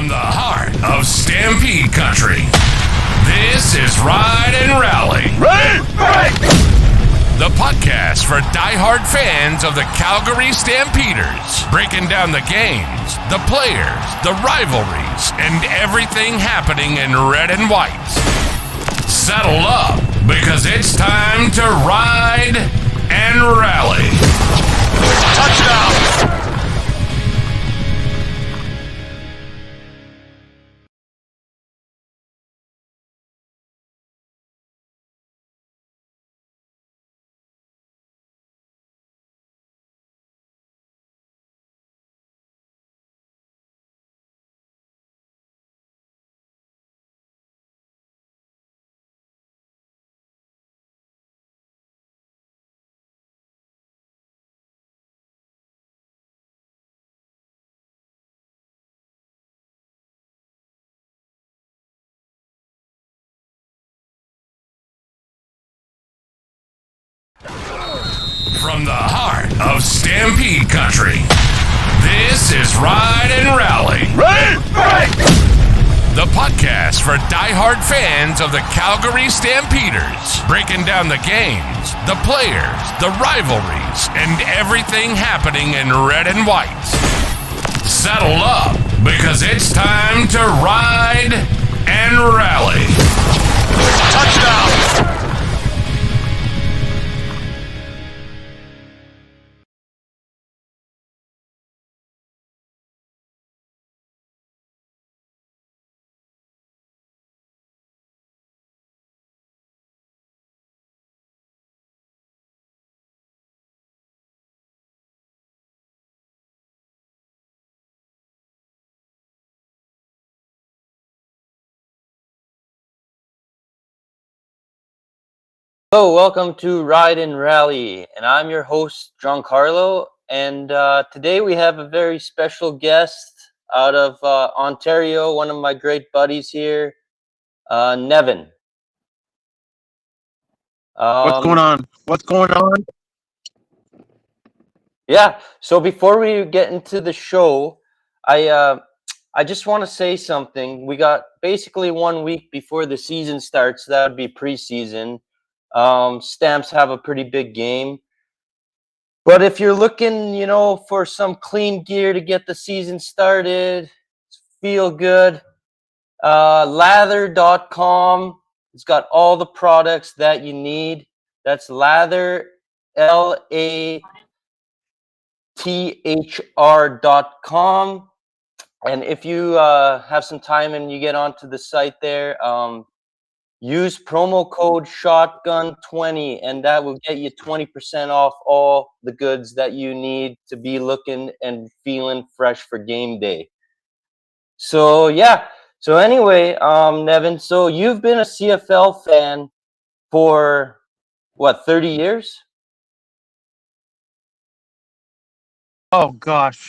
From the heart of Stampede Country, this is Ride and Rally. Right. The podcast for diehard fans of the Calgary Stampeders, breaking down the games, the players, the rivalries, and everything happening in red and white. Settle up, because it's time to ride and rally. Touchdown! From the heart of Stampede Country, this is Ride and Rally. Right. The podcast for diehard fans of the Calgary Stampeders, breaking down the games, the players, the rivalries, and everything happening in red and white. Settle up, because it's time to ride and rally. Touchdown! Hello, welcome to Ride and Rally, and I'm your host, Giancarlo, and today we have a very special guest out of Ontario, one of my great buddies here, Nevin. What's going on? Yeah, so before we get into the show, I just want to say something. We got basically 1 week before the season starts. That would be preseason. Stamps have a pretty big game. But if you're looking, for some clean gear to get the season started, feel good, lather.com. It's got all the products that you need. That's lather, LATHR.com. And if you have some time and you get onto the site there, use promo code SHOTGUN20, and that will get you 20% off all the goods that you need to be looking and feeling fresh for game day. So, yeah. So anyway, Nevin, so you've been a CFL fan for, 30 years? Oh gosh,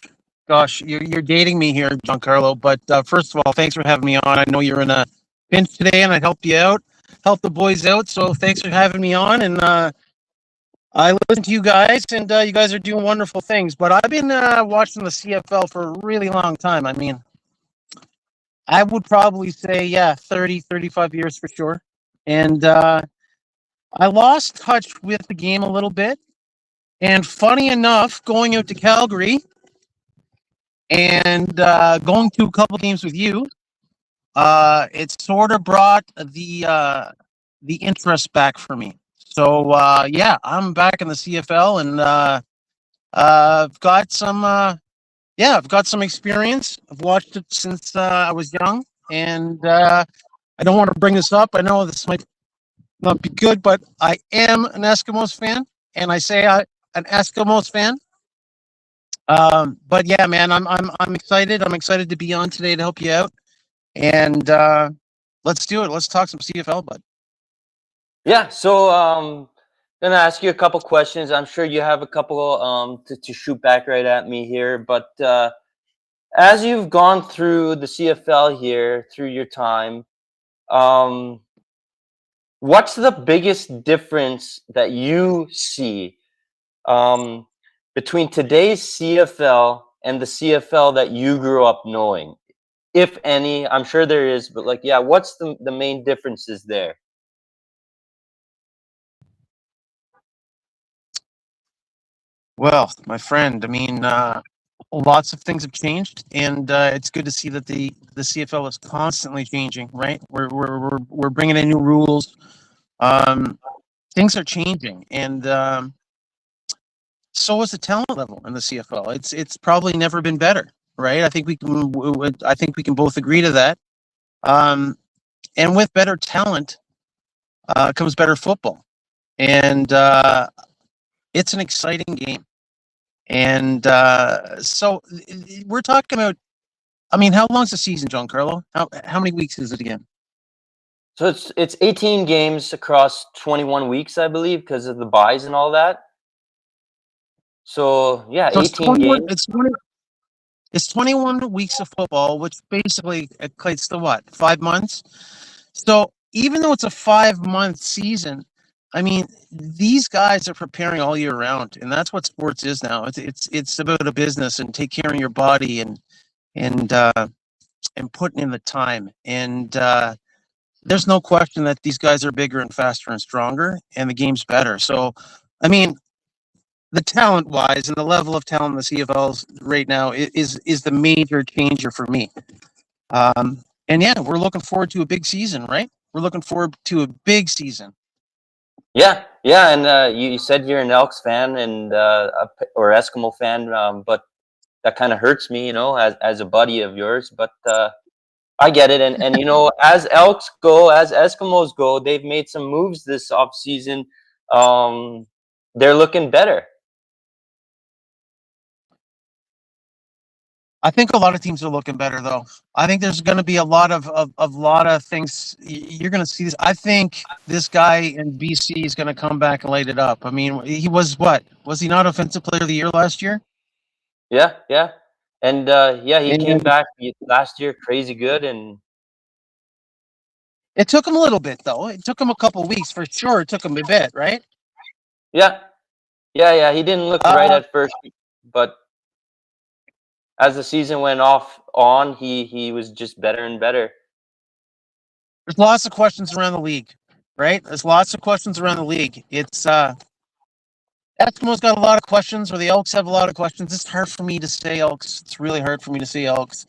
you're dating me here, Giancarlo. But first of all, thanks for having me on. I know you're in a pinch today, and I helped you out, help the boys out. So thanks for having me on. And I listen to you guys, and you guys are doing wonderful things. But I've been watching the CFL for a really long time. I mean, I would probably say 30, 35 years for sure. And I lost touch with the game a little bit. And funny enough, going out to Calgary and going to a couple games with you, it sort of brought the interest back for me. So I'm back in the CFL, and I've got some experience. I've watched it since I was young, and I don't want to bring this up. I know this might not be good, but I am an Eskimos fan, and I say an Eskimos fan. But yeah, man, I'm excited. I'm excited to be on today to help you out. And let's do it. Let's talk some CFL, bud. Yeah, so gonna ask you a couple questions. I'm sure you have a couple to shoot back right at me here. But as you've gone through the CFL here through your time, what's the biggest difference that you see between today's CFL and the CFL that you grew up knowing? if any? I'm sure there is, but like, yeah, what's the main differences there? Well, my friend, I mean, lots of things have changed, and it's good to see that the CFL is constantly changing. Right, we're bringing in new rules. Um, Things are changing, and so is the talent level in the CFL. It's probably never been better. Right, I think we can both agree to that. Um, and with better talent comes better football, and it's an exciting game. And so we're talking about. I mean, how long's the season, John Carlo? How many weeks is it again? So it's 18 games across 21 weeks, I believe, because of the buys and all that. So yeah, So it's 18 21. games. It's 21 weeks of football, which basically equates to what, 5 months? So even though it's a 5 month season, I mean, these guys are preparing all year round, and that's what sports is now. It's about a business and take care of your body and and putting in the time. And there's no question that these guys are bigger and faster and stronger, and the game's better. So, I mean, the talent wise and the level of talent in the CFLs right now is the major changer for me. And yeah, we're looking forward to a big season, right? We're looking forward to a big season. Yeah, yeah, and you said you're an Elks fan and or Eskimo fan, but that kind of hurts me, as a buddy of yours. But I get it, and as Elks go, as Eskimos go, they've made some moves this off season. They're looking better. I think a lot of teams are looking better, though. I think there's going to be a lot of things. You're going to see this. I think this guy in BC is going to come back and light it up. I mean, he was what? Was he not Offensive Player of the Year last year? Yeah, yeah, and yeah, he came And back last year, crazy good, and it took him a little bit, though. It took him a couple weeks for sure. It took him a bit, right? yeah, yeah, he didn't look right Uh, at first, but as the season went on, he was just better and better. there's lots of questions around the league, right? There's lots of questions around the league. It's Eskimos got a lot of questions, or the Elks have a lot of questions. It's hard for me to say Elks. It's really hard for me to say Elks.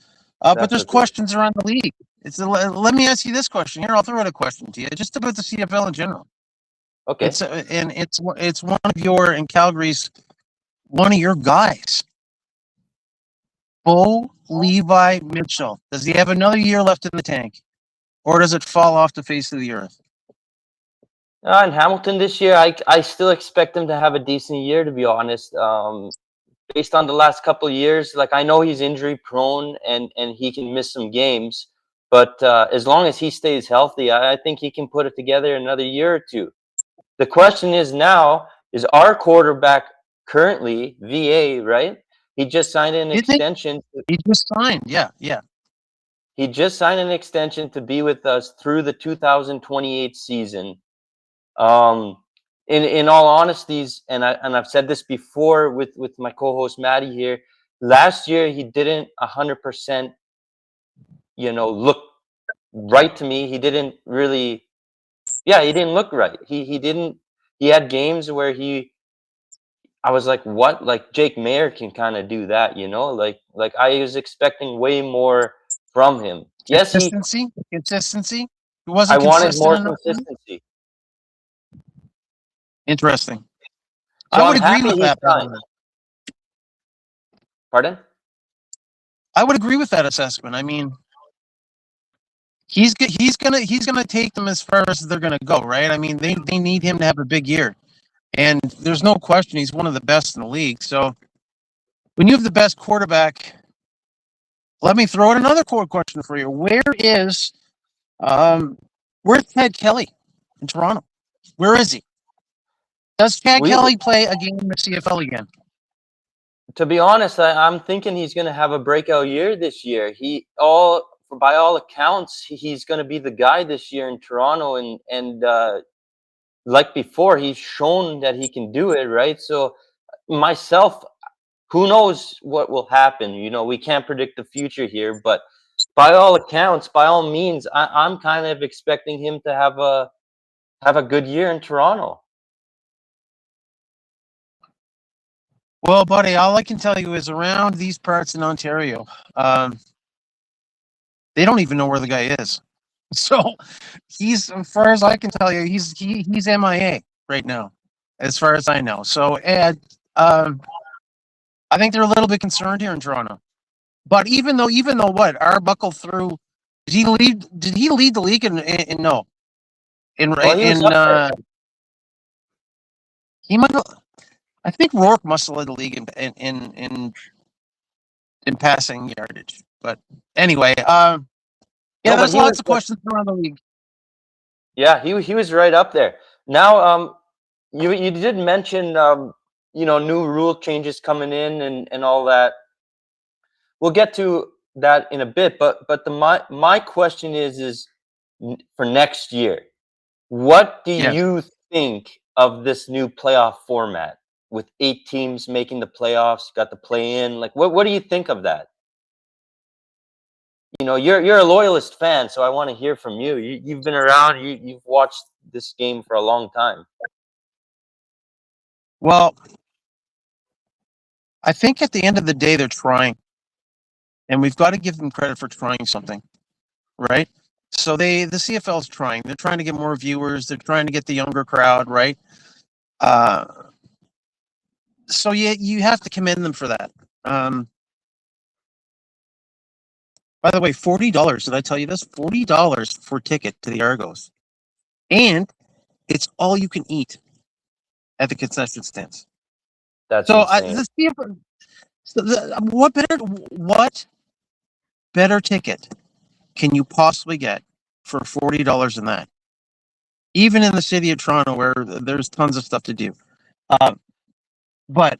But That's there's okay. questions around the league. Let me ask you this question here. I'll throw out a question to you, just about the CFL in general. Okay. It's one of your in Calgary's one of your guys, Bo Levi Mitchell. Does he have another year left in the tank, or does it fall off the face of the earth? In Hamilton this year, I still expect him to have a decent year, to be honest. Based on the last couple of years, like I know he's injury prone and he can miss some games, but as long as he stays healthy, I think he can put it together another year or two. The question is now, is our quarterback currently VA, right? He just signed an Didn't extension. he just signed? Yeah, yeah. He just signed an extension to be with us through the 2028 season. Um, in all honesties, and I've said this before with my co-host Maddie here. Last year he didn't 100%, look right to me. He didn't really, yeah, he didn't look right. He didn't. He had games where I was like, what? Like Jake Mayer can kind of do that, Like I was expecting way more from him. Yes, Consistency. He I wasn't wanted consistent more enough. consistency. Interesting. So I I'm would agree happy with he that, by the signed. way. Pardon? I would agree with that assessment. I mean, he's gonna take them as far as they're gonna go, right? I mean, they need him to have a big year, and there's no question he's one of the best in the league. So when you have the best quarterback, let me throw out another core question for you. Um, where's Ted Kelly in Toronto? Where is he? Does Chad We Kelly play a game in the CFL again? To be honest, I'm thinking he's going to have a breakout year this year. By all accounts, he's going to be the guy this year in Toronto, and like before, he's shown that he can do it, right? So myself, who knows what will happen? We can't predict the future here, but by all accounts, by all means, I'm kind of expecting him to have a good year in Toronto. Well, buddy, all I can tell you is around these parts in Ontario, they don't even know where the guy is. So he's, as far as I can tell you, he's MIA right now, as far as I know. So, Ed, I think they're a little bit concerned here in Toronto. But even though what Arbuckle threw, Did he lead the league in no? Well, he was up there. He might. I think Rourke must have led the league in passing yardage. But anyway, yeah, No, but there's he lots was of questions around the league. Yeah, he was right up there. Now, you did mention new rule changes coming in and all that. We'll get to that in a bit, but my question is for next year, what do Yes. you think of this new playoff format with 8 teams making the playoffs, got the play in? Like, what do you think of that? You're a loyalist fan, so I want to hear from you. You've been around, you've watched this game for a long time. Well, I think at the end of the day, they're trying, and we've got to give them credit for trying something, right? So the CFL is trying. They're trying to get more viewers. They're trying to get the younger crowd, right? So you have to commend them for that. By the way, $40. Did I tell you this? $40 for a ticket to the Argos, and it's all you can eat at the concession stands. That's So insane. what better ticket can you possibly get for $40 in that? Even in the city of Toronto, where there's tons of stuff to do, but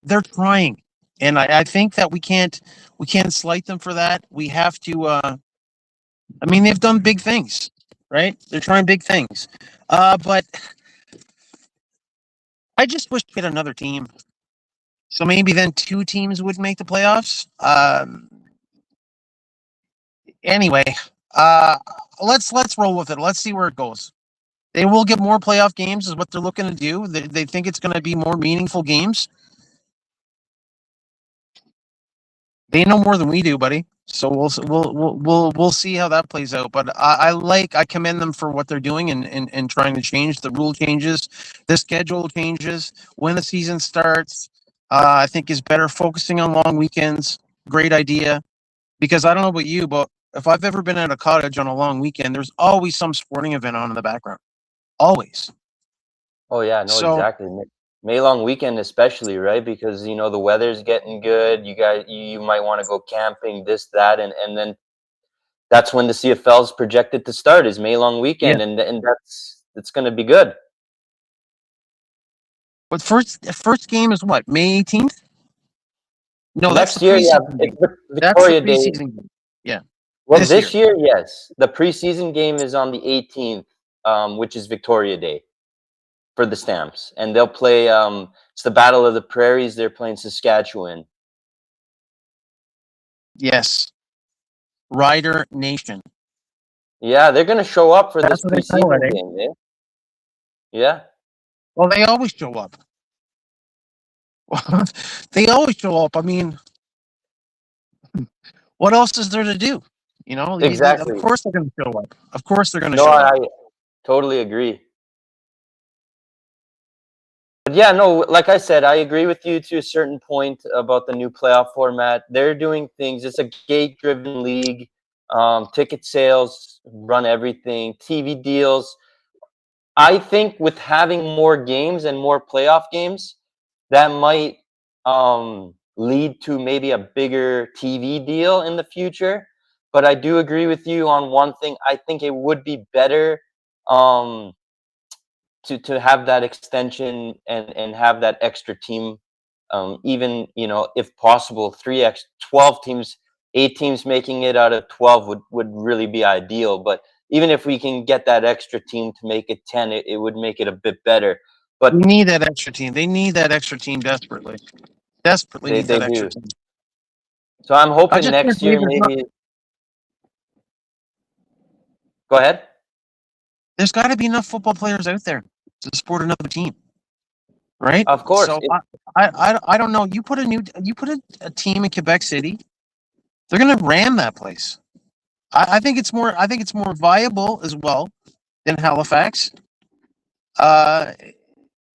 they're trying, and I think that we can't slight them for that. We have to. I mean, they've done big things, right? They're trying big things, but I just wish we had another team. So maybe then 2 teams would make the playoffs. Anyway, let's roll with it. Let's see where it goes. They will get more playoff games, is what they're looking to do. They think it's going to be more meaningful games. They know more than we do, buddy. So we'll see how that plays out. But I commend them for what they're doing and trying to change the rule changes, the schedule changes, when the season starts. I think is better focusing on long weekends. Great idea. Because I don't know about you, but if I've ever been at a cottage on a long weekend, there's always some sporting event on in the background. Always. Oh yeah, no, So exactly. May long weekend especially, right? Because the weather's getting good. You might want to go camping, this, that, and then that's when the CFL is projected to start, is May long yeah. weekend, and that's going to be good. But first game is what? May 18th? No, that's Next the year, yeah, preseason it's game. That's the Victoria Day. preseason game. Yeah. Well, this year, yes. The preseason game is on the 18th, which is Victoria Day for the Stamps. And they'll play, it's the Battle of the Prairies. They're playing Saskatchewan. Yes. Rider Nation. Yeah, they're going to show up for That's this what they call preseason it, eh? game, eh? Yeah. Well, they always show up. They always show up. I mean, what else is there to do? Of Exactly. course they're going to show up. Of course they're going to No, show up. I totally agree. But yeah, no, like I said, I agree with you to a certain point about the new playoff format. They're doing things. It's a gate-driven league. Ticket sales run everything. TV deals. I think with having more games and more playoff games, that might lead to maybe a bigger TV deal in the future. But I do agree with you on one thing. I think it would be better to have that extension and have that extra team, even if possible 12 teams, 8 teams making it out of 12 would really be ideal. But even if we can get that extra team to make it 10, it would make it a bit better. But we need that extra team. They need that extra team desperately they need that extra do. team. So I'm I hoping just can't next year believe maybe. Go ahead. there's got to be enough football players out there to support another team, right? Of course. So I don't know. You put a team in Quebec City, they're gonna ram that place. I think it's more viable as well than Halifax. Uh,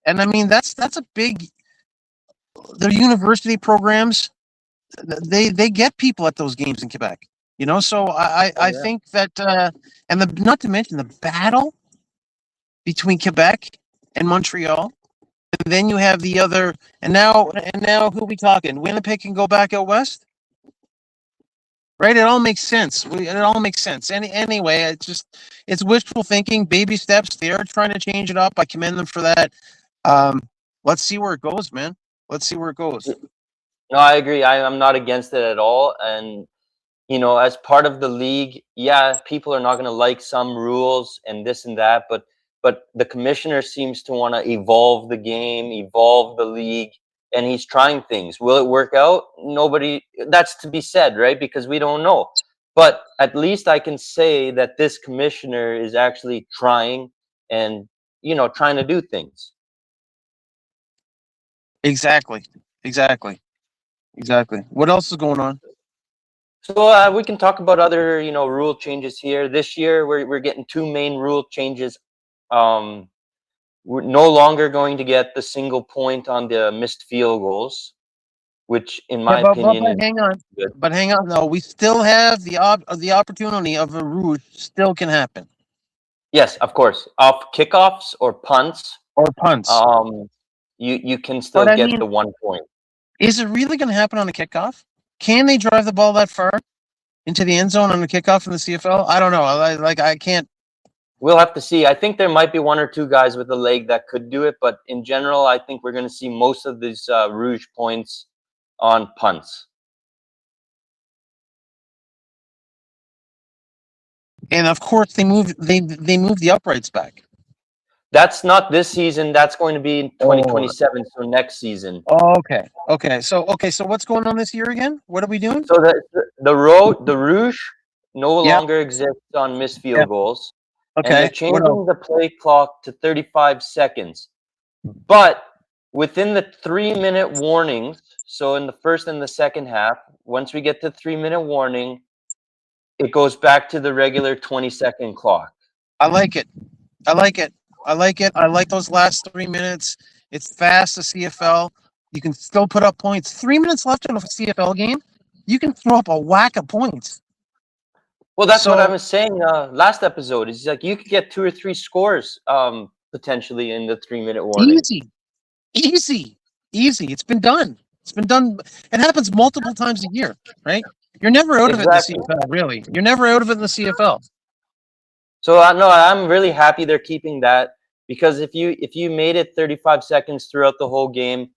and I mean that's a big. Their university programs, they get people at those games in Quebec. You know, so Oh, I yeah. think that and the not to mention the battle between Quebec and Montreal. And then you have the other, and now who we talking? Winnipeg can go back out west, right? It all makes sense. It all makes sense. Anyway, it's wishful thinking, baby steps. They are trying to change it up. I commend them for that. Um, let's see where it goes, man. Let's see where it goes. No, I agree. I'm not against it at all. And as part of the league, yeah, people are not going to like some rules and this and that, but the commissioner seems to want to evolve the game, evolve the league, and he's trying things. Will it work out? Nobody. That's to be said, right? Because we don't know. But at least I can say that this commissioner is actually trying and trying to do things. Exactly. What else is going on? So we can talk about other, rule changes here. This year, we're getting two main rule changes. We're no longer going to get the single point on the missed field goals, which, in Yeah, my but opinion, is hang on. good. But hang on, though. We still have the opportunity of a rouge still can happen, Yes, of course. Off kickoffs or punts, or punts. you can But still I get mean, the 1 point. is it really going to happen on a kickoff? Can they drive the ball that far into the end zone on a kickoff in the CFL? I don't know. I can't. We'll have to see. I think there might be one or two guys with a leg that could do it, but in general, I think we're going to see most of these rouge points on punts. And of course, they move the uprights back. That's not this season. That's going to be in 2027, so next season. Okay. So what's going on this year again? What are we doing? So the rouge no Yeah. longer exists on missed Yeah. field goals, and they're Okay. What else? changing the play clock to 35 seconds. But within the 3-minute warnings, so in the first and the second half, once we get to 3-minute warning, it goes back to the regular 20-second clock. I like it. I like it. I like those last 3 minutes. It's fast, the CFL. You can still put up points. 3 minutes left in a CFL game. You can throw up a whack of points. Well, that's what I So was saying last episode. Is like you could get 2 or 3 scores potentially in the 3-minute warning. easy. It's been done. It happens multiple times a year, right? You're never out of it in the Exactly. CFL, really. You're never out of it in the CFL. So no, I'm really happy they're keeping that, because if you made it 35 seconds throughout the whole game,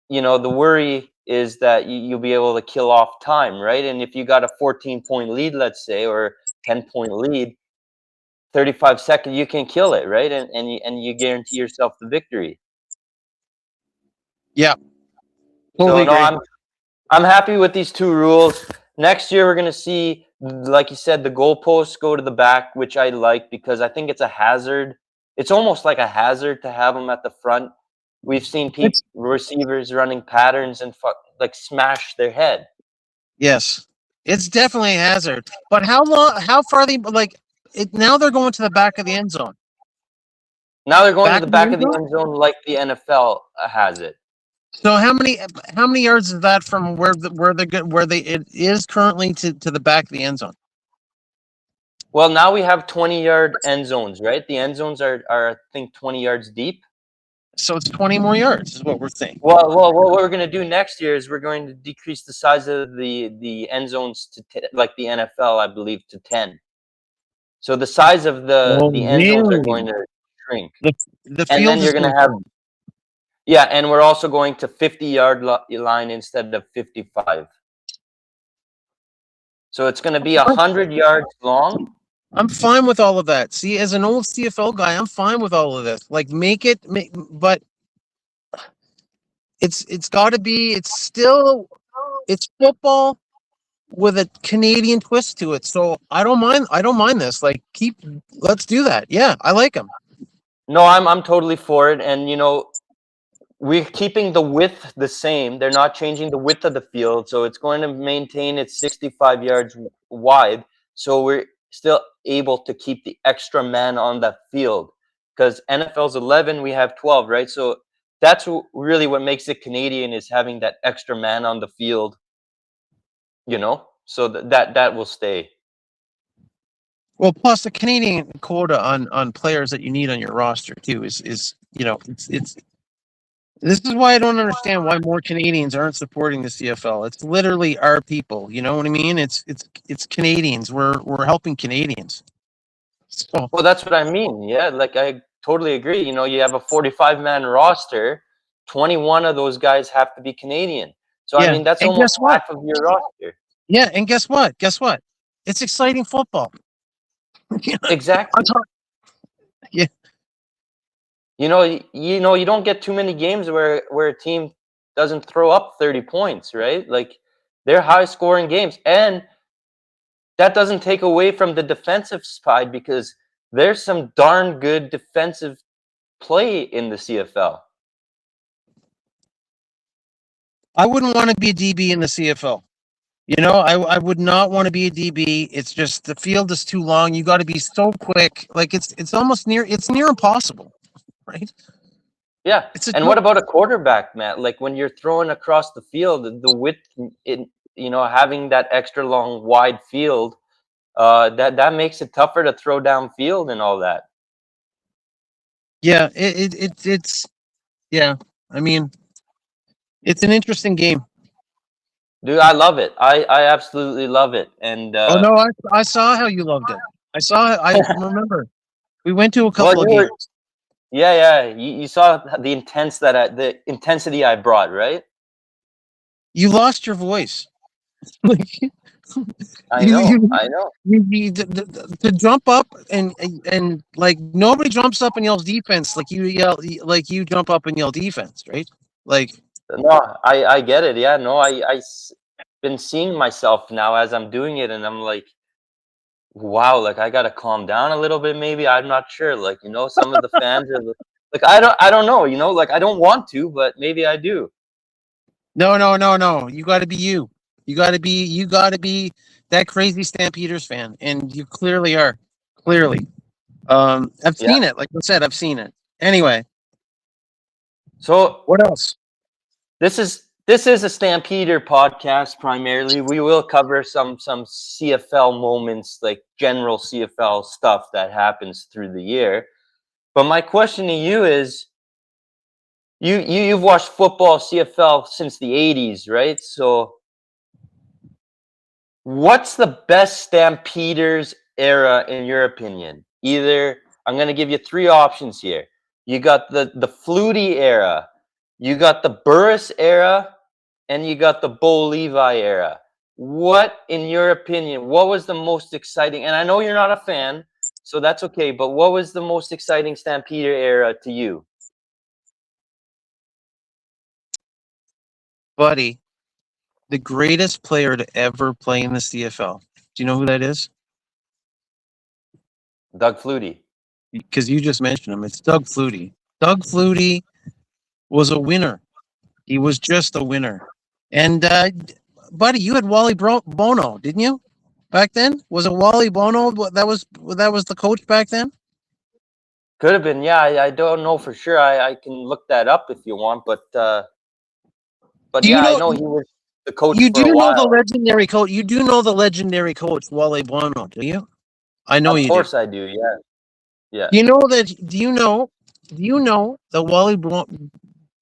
the worry is that you'll be able to kill off time, right? And if you got a 14-point lead, let's say, or 10-point lead, 35 seconds, you can kill it, right? And you guarantee yourself the victory. Yeah. Totally So no, agree. I'm happy with these two rules. Next year, we're going to see, like you said, the goalposts go to the back, which I like because I think it's a hazard. It's almost like a hazard to have them at the front. We've seen receivers running patterns and smash their head. Yes, it's definitely a hazard. But how long? How far they like? Now they're going to the back of the end zone. Now they're going to the of back of the end zone like the NFL has it. So how many yards is that from where it is currently to the back of the end zone? Well, now we have 20-yard end zones, right? The end zones are I think 20 yards deep. So it's 20 more yards is what we're saying. Well, what we're going to do next year is we're going to decrease the size of the end zones to like the NFL, I believe, to 10. So the size of the end zones are going to shrink. The And field then you're going to have, yeah, and we're also going to 50-yard line instead of 55. So it's going to be 100 yards long. I'm fine with all of that. See, as an old CFL guy, I'm fine with all of this. Like, but it's got to be. It's football. with a Canadian twist to it. So I don't mind this. Like, let's do that. Yeah, I like him. No, I'm totally for it, and we're keeping the width the same. They're not changing the width of the field, so it's going to maintain its 65 yards wide. So we're still able to keep the extra man on the field, because NFL's 11, we have 12, right? So that's really what makes it Canadian, is having that extra man on the field. So that will stay. Well, plus the Canadian quota on players that you need on your roster too is it's this is why I don't understand why more Canadians aren't supporting the CFL. It's literally our people. You know what I mean? It's Canadians. We're helping Canadians. So Well, that's what I mean. Yeah, like I totally agree. You have a 45-man roster. 21 of those guys have to be Canadian. So I yeah, mean, that's and almost guess what? half of your roster. Yeah, and guess what? Guess what? It's exciting football. Exactly. Yeah. You don't get too many games where a team doesn't throw up 30 points, right? Like, they're high-scoring games, and that doesn't take away from the defensive side, because there's some darn good defensive play in the CFL. I wouldn't want to be a DB in the CFL. I would not want to be a DB. It's just the field is too long. You got to be so quick. Like it's almost near impossible, right? Yeah, It's a and what about a quarterback, Matt? Like, when you're throwing across the field, the width, having that extra long, wide field, that makes it tougher to throw downfield and all that. yeah. It's yeah. I mean, it's an interesting game. Dude, I love it. I absolutely love it. And Oh no, I saw how you loved it. I remember we went to a well, couple of games. yeah. You saw the intensity I brought, right? You lost your voice. Like, I you, know, you, I know. to jump up and like nobody jumps up and yells defense like you yell like you jump up and yell defense, right? Like No, I get it. Yeah, no, been seeing myself now as I'm doing it, and I'm like, wow, like I gotta calm down a little bit. Maybe I'm not sure. Like, some of the fans are like, I don't know. Like, I don't want to, but maybe I do. no. You got to be you. You got to be that crazy Stampeders fan, and you clearly are. Clearly, I've Yeah. seen it. Like I said, I've seen it. Anyway, So what else? this is a Stampeder podcast primarily. We will cover some CFL moments, like general CFL stuff that happens through the year. But my question to you is, you've watched football CFL since the 80s, right? So what's the best Stampeders era in your opinion? Either, I'm going to give you three options here. You got the Flutie era, you got the Burris era, and you got the Bo Levi era. What, in your opinion, what was the most exciting? And I know you're not a fan, so that's okay, but what was the most exciting Stampeder era to you? Buddy, the greatest player to ever play in the CFL. Do you know who that is? Doug Flutie. Because you just mentioned him. It's Doug Flutie. Doug Flutie was a winner. He was just a winner. And buddy, you had Wally Bono, didn't you? Back then, was it Wally Bono that was the coach back then? Could have been, yeah. I don't know for sure. I can look that up if you want, but Do you yeah, I know? know he was the coach You for do a know the while. legendary coach. You do know the legendary coach Wally Bono, do you? I know Of you course do. I do. Yeah, yeah. You know that? Do you know? Do you know that Wally Bono?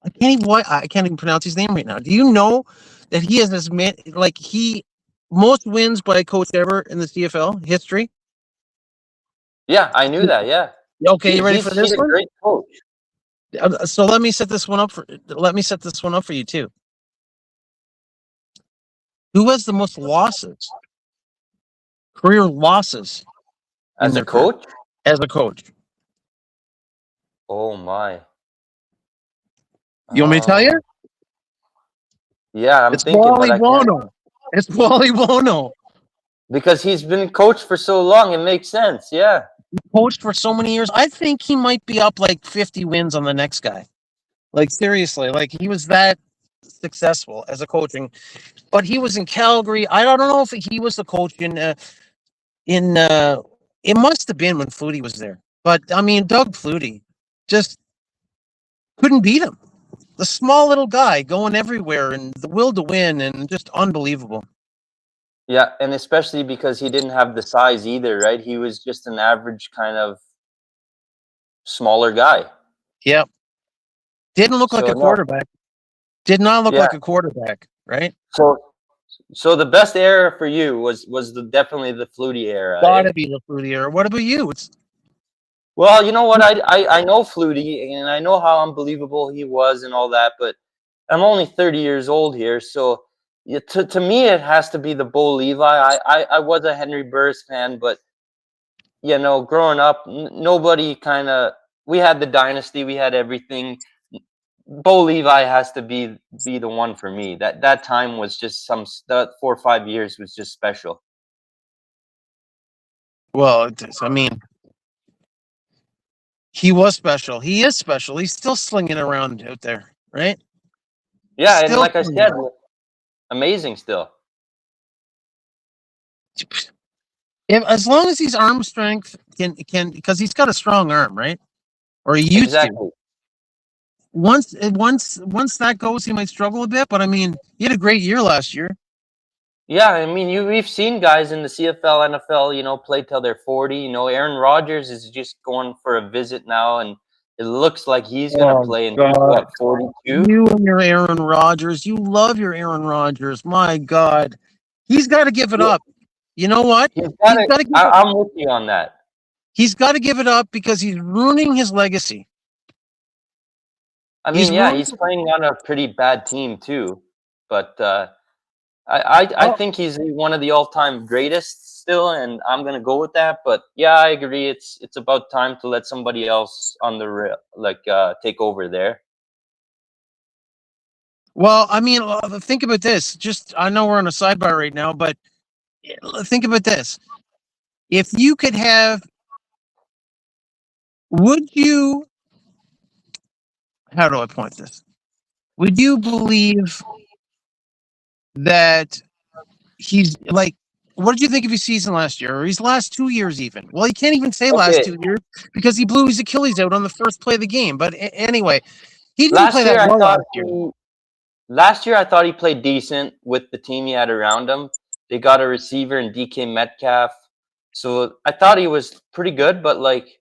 I can't even pronounce his name right now. Do you know that he has this man like he most wins by a coach ever in the CFL history? Yeah, I knew that. Yeah, Okay, you ready for he's this a one? great coach. So let me set this one up for you too. Who has the most losses? Career losses in As a their career coach. as a coach. Oh my. You want me to tell you? Yeah, I'm It's thinking, but Wally I can't. Bono. It's Wally Wono. Because he's been coached for so long. It makes sense. Yeah. Coached for so many years. I think he might be up like 50 wins on the next guy. Like seriously, like he was that successful as a coaching, but he was in Calgary. I don't know if he was the coach in it must have been when Flutie was there. But I mean, Doug Flutie just couldn't beat him. The small little guy going everywhere and the will to win and just unbelievable. Yeah, and especially because he didn't have the size either, right? He was just an average kind of smaller guy. Yep. Didn't look like So a no, quarterback. Did not look yeah. like a quarterback, right? So the best era for you was definitely the Flutie era, eh? Gotta be the Flutie era. What about you? It's Well, you know what? I know Flutie and I know how unbelievable he was and all that, but I'm only 30 years old here, so yeah, to me it has to be the Bo Levi. I was a Henry Burris fan, but you know, growing up, nobody kind of we had the dynasty, we had everything. Bo Levi has to be the one for me. That time was just that 4 or 5 years was just special. well, I mean, he was special. He is special. He's still slinging around out there, right? Yeah, and Still like I said, slinging. amazing still. As long as his arm strength can because he's got a strong arm, right? Or he used to. Exactly. Once that goes, he might struggle a bit. But I mean, he had a great year last year. Yeah, I mean, we've seen guys in the CFL, NFL, you know, play till they're 40. You know, Aaron Rodgers is just going for a visit now, and it looks like he's gonna Oh play until God, what, 42? you and your Aaron Rodgers. You love your Aaron Rodgers. My God, he's got to give it up. You know what? He's got He's to. got to give it. I'm with you on that. He's got to give it up because he's ruining his legacy. I He's mean, yeah, ruining. he's playing on a pretty bad team too, but I Oh, think he's one of the all-time greatest still, and I'm gonna go with that. But yeah, I agree. It's about time to let somebody else on the take over there. well, I mean, think about this. Just I know we're on a sidebar right now, but think about this. If you could have, would you? How do I point this? Would you believe that he's like? What did you think of his season last year, or his last 2 years even? Well, he can't even say last Okay, 2 years because he blew his Achilles out on the first play of the game. But anyway, he didn't play last that year I well thought last year. he last year I thought he played decent with the team he had around him. They got a receiver in DK Metcalf, so I thought he was pretty good. But like,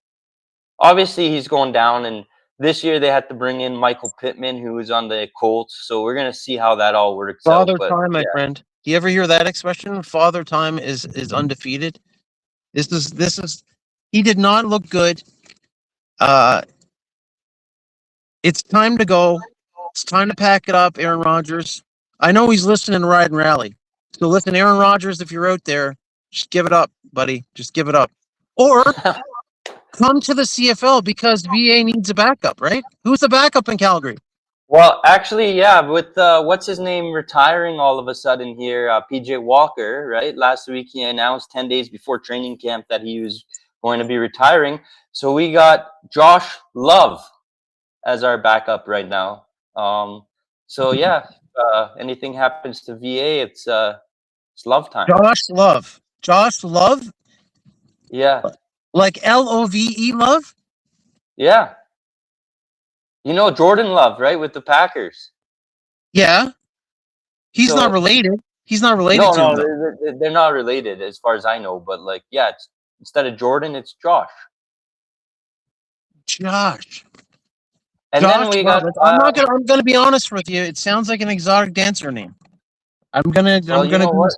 obviously he's going down, and this year they had to bring in Michael Pittman, who was on the Colts. So we're gonna see how that all works out. Father But time, my yeah, friend. Do you ever hear that expression? Father time is undefeated. This is. He did not look good. Uh, it's time to go. It's time to pack it up, Aaron Rodgers. I know he's listening to Ride and Rally. So listen, Aaron Rodgers, if you're out there, just give it up, buddy. Just give it up. Or come to the CFL because VA needs a backup, right? Who's the backup in Calgary? well, actually, yeah, with what's his name retiring all of a sudden here, PJ Walker, right? Last week he announced 10 days before training camp that he was going to be retiring. So we got Josh Love as our backup right now. So yeah, anything happens to VA, it's love time. Josh Love. Josh Love? Yeah, Like Love Love? yeah. You know Jordan Love, right, with the Packers. Yeah. He's not So related. He's not related no, to him no, though. they're not related as far as I know. But like, yeah, instead of Jordan, it's Josh. Josh. And Josh then we Love. got I'm gonna be honest with you. It sounds like an exotic dancer name. well, I'm you gonna know be what?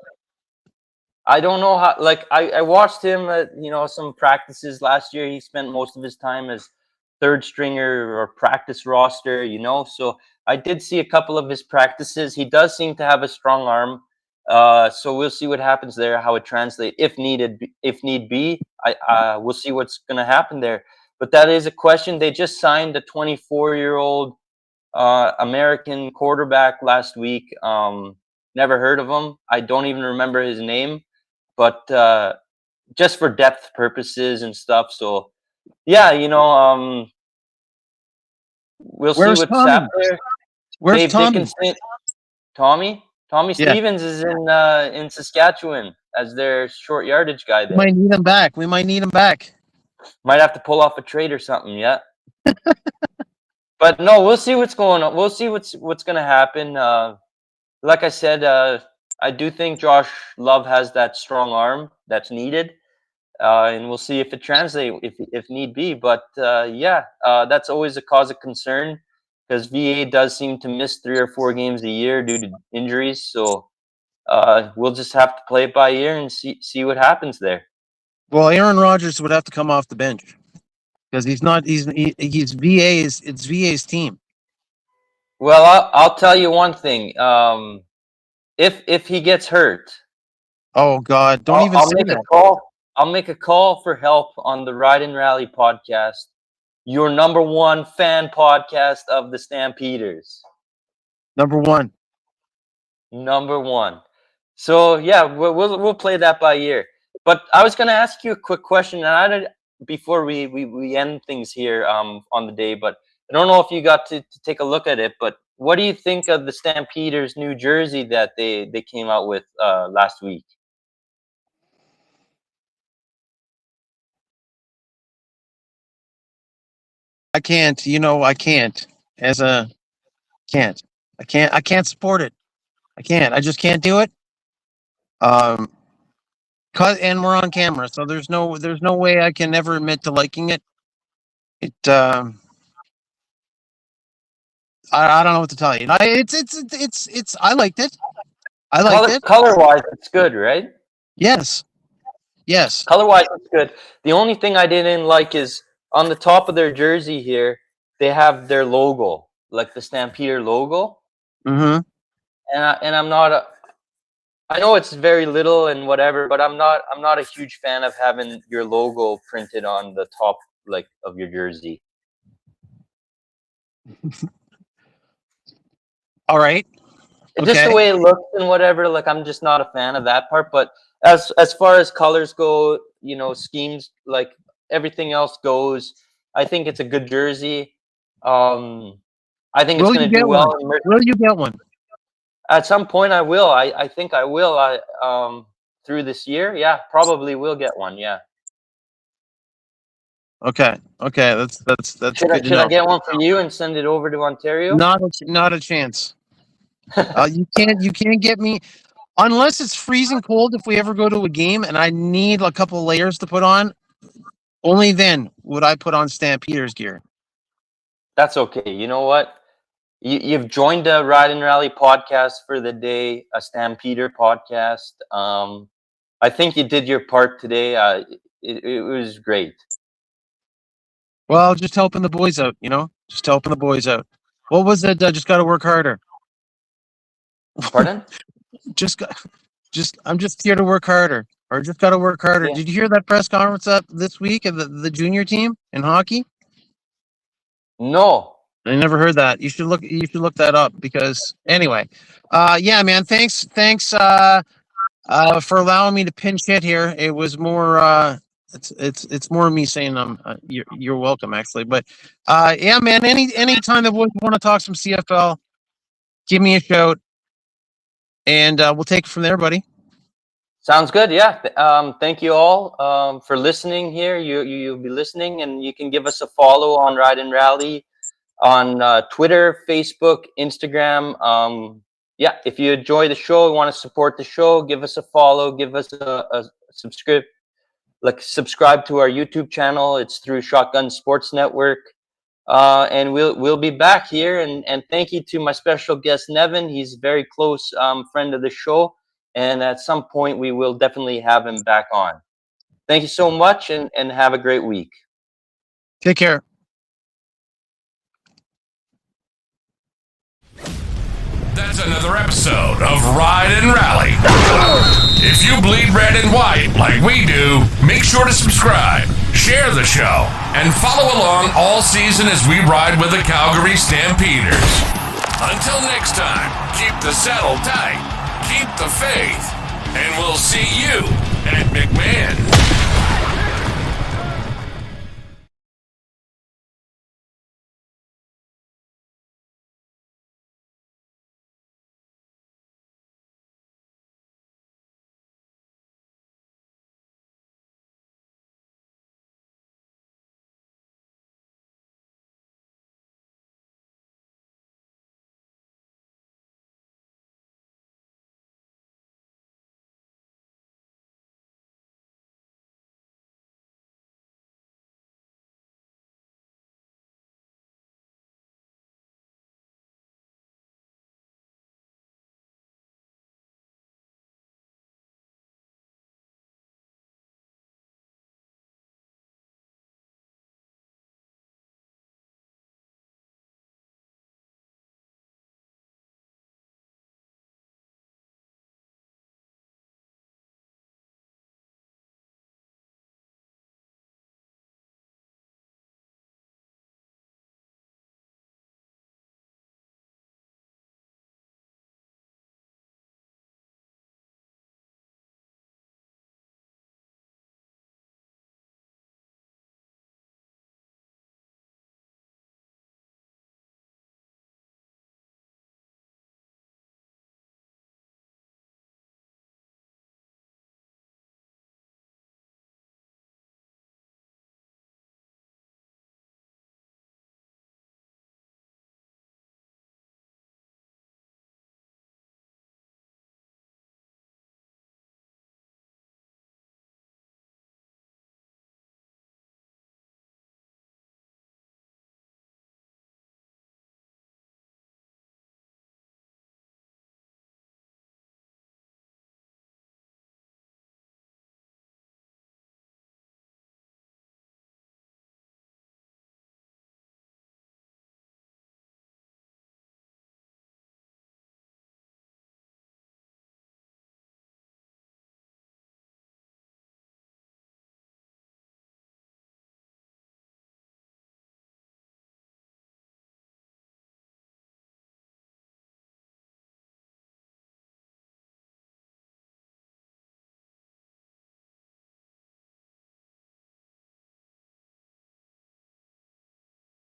I don't know how. Like, I watched him at some practices last year. He spent most of his time as third stringer or practice roster. So I did see a couple of his practices. He does seem to have a strong arm. So we'll see what happens there, how it translates if needed, if need be. We'll see what's going to happen there. But that is a question. They just signed a 24-year-old American quarterback last week. Never heard of him. I don't even remember his name, but just for depth purposes and stuff. So yeah, we'll see Where's what's up Tommy? there. Where's Dave Tommy? Dickinson, Tommy Yeah. Stevens is in Saskatchewan as their short yardage guy We there. might need him back. We might need him back. Might have to pull off a trade or something. Yeah. But no, we'll see what's going on. We'll see what's going to happen. Like I said, I do think Josh Love has that strong arm that's needed, and we'll see if it translates if need be. But that's always a cause of concern because VA does seem to miss 3 or 4 games a year due to injuries. So we'll just have to play it by ear and see what happens there. Well, Aaron Rodgers would have to come off the bench because he's VA's. It's VA's team. Well, I'll tell you one thing. If he gets hurt, Oh God! Don't even I'll say make that. a call. I'll make a call for help on the Ride and Rally podcast, your number 1 fan podcast of the Stampeders. Number 1. Number 1. So yeah, we'll play that by ear. But I was going to ask you a quick question, and I did before we end things here on the day. But I don't know if you got to take a look at it. But what do you think of the Stampeders' new jersey that they came out with last week? I can't. I can't. I can't support it. I can't. I just can't do it. And we're on camera, so there's no way I can ever admit to liking it. I don't know what to tell you. I liked it. I liked it. Color-wise, it's good, right? Yes. Color-wise, it's good. The only thing I didn't like is on the top of their jersey here, they have their logo, like the Stampeder logo. Mm-hmm. And I'm not I know it's very little and whatever, but I'm not a huge fan of having your logo printed on the top of your jersey. All right. Just the way it looks and whatever, I'm just not a fan of that part. But as far as colors go, schemes, everything else goes, I think it's a good jersey. I think it's going to do well. Will you get one? At some point, I will. I think I will. Through this year, yeah, probably will get one. Yeah. Okay. That's good to know. Should I get one for you and send it over to Ontario? Not a chance. You can't get me unless it's freezing cold. If we ever go to a game and I need a couple layers to put on, only then would I put on Stampeders gear. That's okay. You know what? You've joined a Ride and Rally podcast for the day, a Stampeder podcast. I think you did your part today. It was great. Well, just helping the boys out, Just helping the boys out. What was it? Just got to work harder. Pardon? I'm just here to work harder, or just got to work harder. Yeah. Did you hear that press conference up this week of the junior team in hockey? No. I never heard that. You should look that up because anyway, yeah, man. Thanks for allowing me to pinch hit here. It was more it's more me saying you're welcome actually, but yeah, man. Anytime that we want to talk some CFL, give me a shout, and we'll take it from there, buddy. Sounds good. Yeah. Thank you all for listening here. You'll be listening, and you can give us a follow on Ride and Rally on Twitter, Facebook, Instagram. Yeah, if you enjoy the show, want to support the show, give us a follow, give us a subscribe to our YouTube channel. It's through Shotgun Sports Network. And we'll be back here. And thank you to my special guest, Nevin. He's a very close friend of the show. And at some point, we will definitely have him back on. Thank you so much, and have a great week. Take care. That's another episode of Ride and Rally. If you bleed red and white like we do, make sure to subscribe, share the show, and follow along all season as we ride with the Calgary Stampeders. Until next time, keep the saddle tight, keep the faith, and we'll see you at McMahon's.